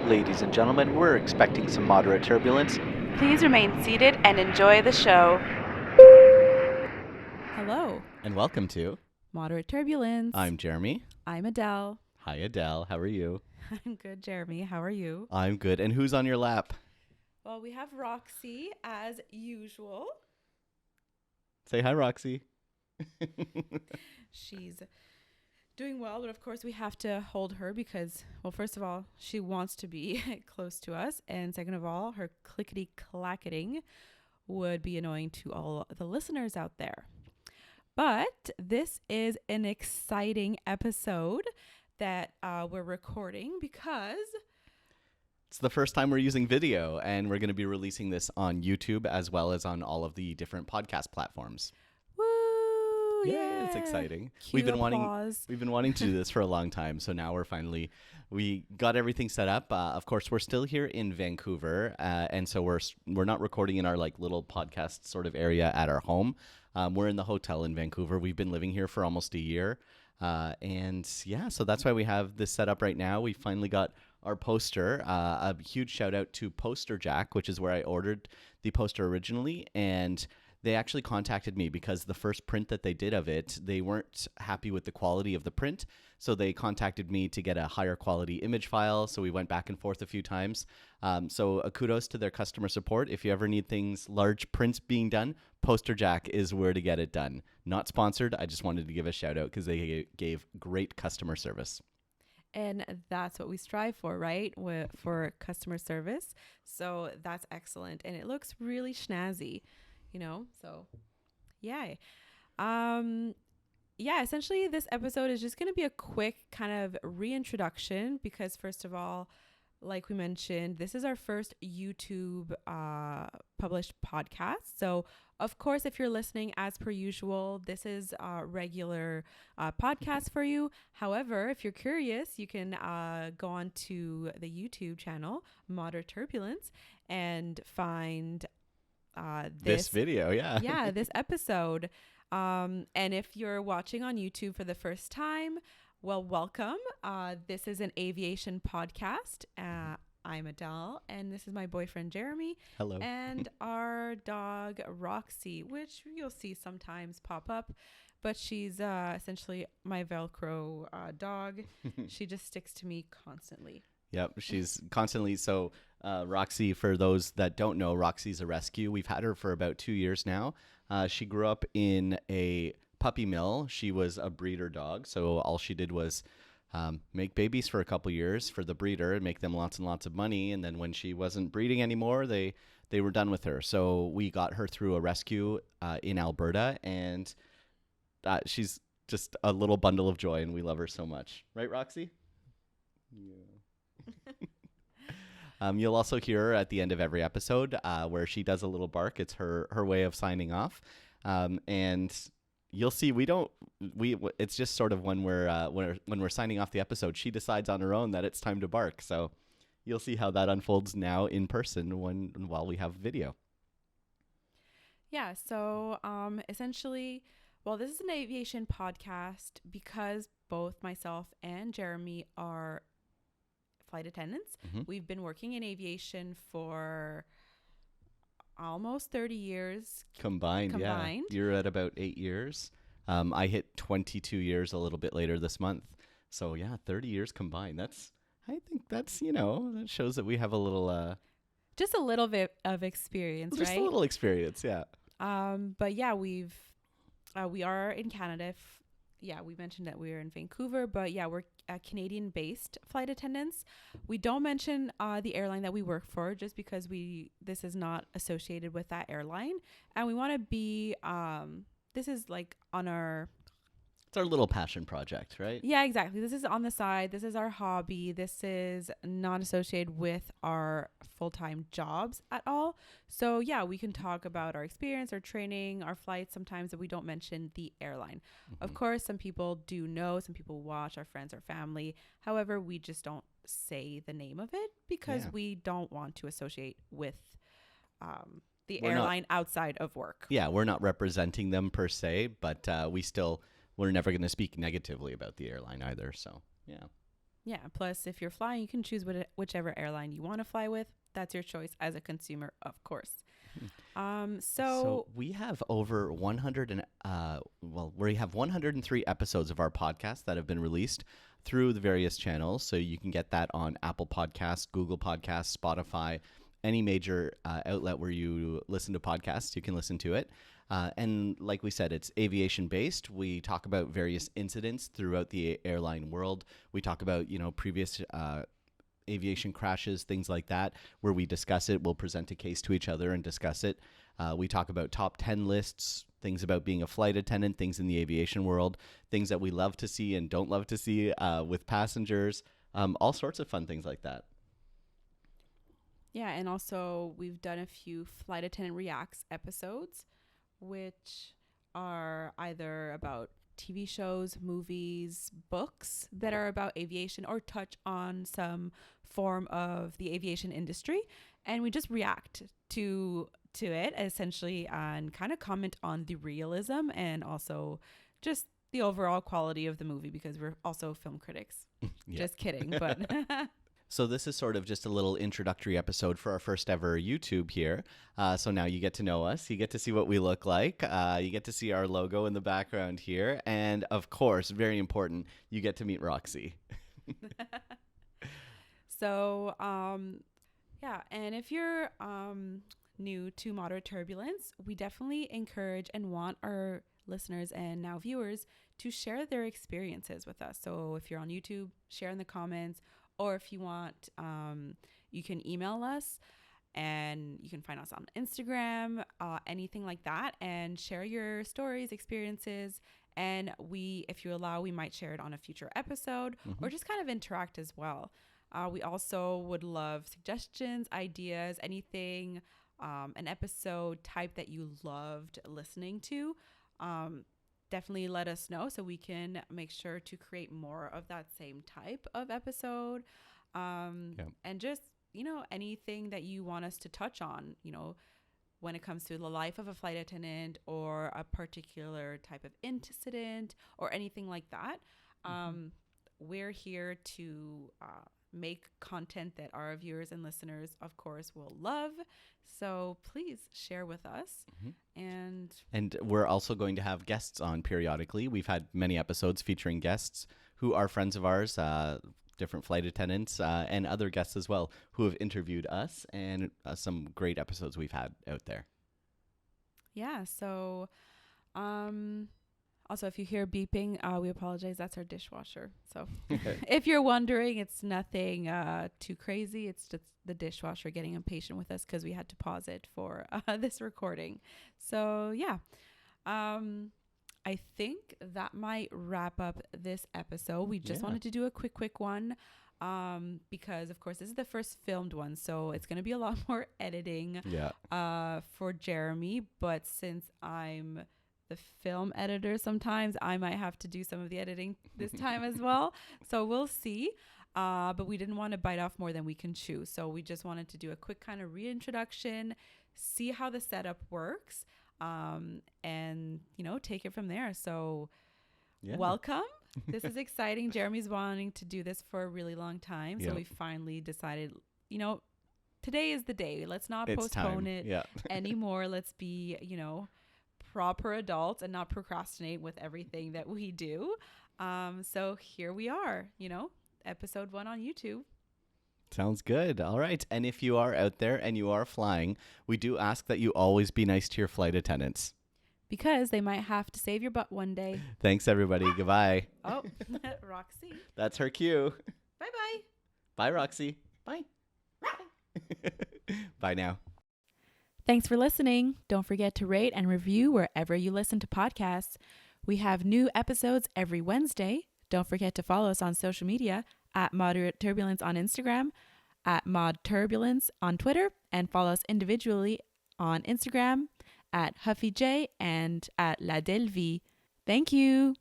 Ladies and gentlemen, we're expecting some moderate turbulence. Please remain seated and enjoy the show. Hello, And welcome to Moderate Turbulence. I'm Jeremie. I'm Adele. Hi, Adele. How are you? I'm good, Jeremie. How are you? I'm good. And who's on your lap? Well, we have Roxy as usual. Say hi, Roxy. She's doing well, but of course we have to hold her because, well, first of all, she wants to be close to us. And second of all, her clickety clacketing would be annoying to all the listeners out there. But this is an exciting episode that we're recording because It's the first time we're using video, and we're going to be releasing this on YouTube as well as on all of the different podcast platforms. woo, yeah, It's exciting. Cue applause. We've been wanting to do this for a long time, so now we got everything set up. Of course, we're still here in Vancouver, and so we're not recording in our like little podcast sort of area at our home. We're in the hotel in Vancouver. We've been living here for almost a year. And yeah, so that's why we have this set up right now. We finally got our poster. A huge shout out to Poster Jack, which is where I ordered the poster originally. And they actually contacted me because the first print that they did of it, they weren't happy with the quality of the print. So they contacted me to get a higher quality image file. So we went back and forth a few times. So kudos to their customer support. If you ever need things, large prints being done, Poster Jack is where to get it done. Not sponsored. I just wanted to give a shout out because they gave great customer service. And that's what we strive for, right? For customer service. So that's excellent. And it looks really snazzy, so yay. Yeah, essentially this episode is just going to be a quick kind of reintroduction because first of all, like we mentioned, this is our first YouTube published podcast. So of course, if you're listening as per usual, this is a regular podcast for you. However, if you're curious, you can go on to the YouTube channel, Moderate Turbulence, and find This video, yeah. yeah, this episode. And if you're watching on YouTube for the first time, well, welcome. This is an aviation podcast. I'm Adele, and this is my boyfriend, Jeremie. Hello. And our dog, Roxy, which you'll see sometimes pop up. But she's essentially my Velcro dog. She just sticks to me constantly. Yep, she's constantly. So Roxy, for those that don't know, Roxy's a rescue. We've had her for about 2 years now. She grew up in a puppy mill. She was a breeder dog. So all she did was make babies for a couple years for the breeder and make them lots and lots of money. And then when she wasn't breeding anymore, they were done with her. So we got her through a rescue in Alberta, and she's just a little bundle of joy, and we love her so much. Right, Roxy? Yeah. You'll also hear her at the end of every episode where she does a little bark. It's her way of signing off. And you'll see it's just sort of when we're signing off the episode, she decides on her own that it's time to bark. So you'll see how that unfolds now in person while we have video. Yeah, so essentially, well, this is an aviation podcast because both myself and Jeremie are flight attendants. Mm-hmm. We've been working in aviation for almost 30 years Combined. Yeah. You're at about 8 years. I hit 22 years a little bit later this month. So yeah, 30 years combined. I think that's, that shows that we have a little... just a little bit of experience, just right? a little experience, yeah. But yeah, we are in Canada. We mentioned that we're in Vancouver, but yeah, we're Canadian-based flight attendants. We don't mention the airline that we work for just because this is not associated with that airline, and we want to be. This is like on our. It's our little passion project, right? Yeah, exactly. This is on the side. This is our hobby. This is not associated with our full-time jobs at all. So yeah, we can talk about our experience, our training, our flights sometimes that we don't mention the airline. Mm-hmm. Of course, some people do know, some people watch, our friends, our family. However, we just don't say the name of it because we don't want to associate with the airline outside of work. Yeah, we're not representing them per se, but we're never going to speak negatively about the airline either. So, yeah. Yeah. Plus, if you're flying, you can choose whichever airline you want to fly with. That's your choice as a consumer, of course. So we have over 100 and we have 103 episodes of our podcast that have been released through the various channels. So you can get that on Apple Podcasts, Google Podcasts, Spotify, any major outlet where you listen to podcasts, you can listen to it. And like we said, it's aviation based. We talk about various incidents throughout the airline world. We talk about, previous aviation crashes, things like that, where we discuss it. We'll present a case to each other and discuss it. We talk about top 10 lists, things about being a flight attendant, things in the aviation world, things that we love to see and don't love to see with passengers, all sorts of fun things like that. Yeah, and also we've done a few Flight Attendant Reacts episodes, which are either about TV shows, movies, books that are about aviation or touch on some form of the aviation industry. And we just react to it essentially and kind of comment on the realism and also just the overall quality of the movie because we're also film critics. Yeah. Just kidding, but... So this is sort of just a little introductory episode for our first ever YouTube here. So now you get to know us. You get to see what we look like. You get to see our logo in the background here. And of course, very important, you get to meet Roxy. So, yeah. And if you're new to Moderate Turbulence, we definitely encourage and want our listeners and now viewers to share their experiences with us. So if you're on YouTube, share in the comments. Or if you want, you can email us and you can find us on Instagram, anything like that, and share your stories, experiences. And if you allow, we might share it on a future episode or just kind of interact as well. We also would love suggestions, ideas, anything, an episode type that you loved listening to. Definitely let us know so we can make sure to create more of that same type of episode. And just, anything that you want us to touch on, when it comes to the life of a flight attendant or a particular type of incident or anything like that. We're here to make content that our viewers and listeners, of course, will love. So please share with us. And we're also going to have guests on periodically. We've had many episodes featuring guests who are friends of ours, different flight attendants, and other guests as well who have interviewed us, and some great episodes we've had out there. Yeah. So, also, if you hear beeping, we apologize. That's our dishwasher. So if you're wondering, it's nothing too crazy. It's just the dishwasher getting impatient with us because we had to pause it for this recording. So, yeah. I think that might wrap up this episode. We just wanted to do a quick one because, of course, this is the first filmed one. So it's going to be a lot more editing for Jeremie. But since I'm the film editor, sometimes I might have to do some of the editing this time as well. So we'll see. But we didn't want to bite off more than we can chew. So we just wanted to do a quick kind of reintroduction, see how the setup works, and, take it from there. So welcome. This is exciting. Jeremie's wanting to do this for a really long time. So we finally decided, today is the day. Let's not postpone it anymore. Let's be, proper adults and not procrastinate with everything that we do. So here we are, episode 1 on YouTube. Sounds good. All right. And if you are out there and you are flying, we do ask that you always be nice to your flight attendants. Because they might have to save your butt one day. Thanks, everybody. Goodbye. Oh, Roxy. That's her cue. Bye-bye. Bye, Roxy. Bye. Bye now. Thanks for listening. Don't forget to rate and review wherever you listen to podcasts. We have new episodes every Wednesday. Don't forget to follow us on social media at Moderate Turbulence on Instagram, at Mod Turbulence on Twitter, and follow us individually on Instagram at HuffyJ and at La Delvie. Thank you.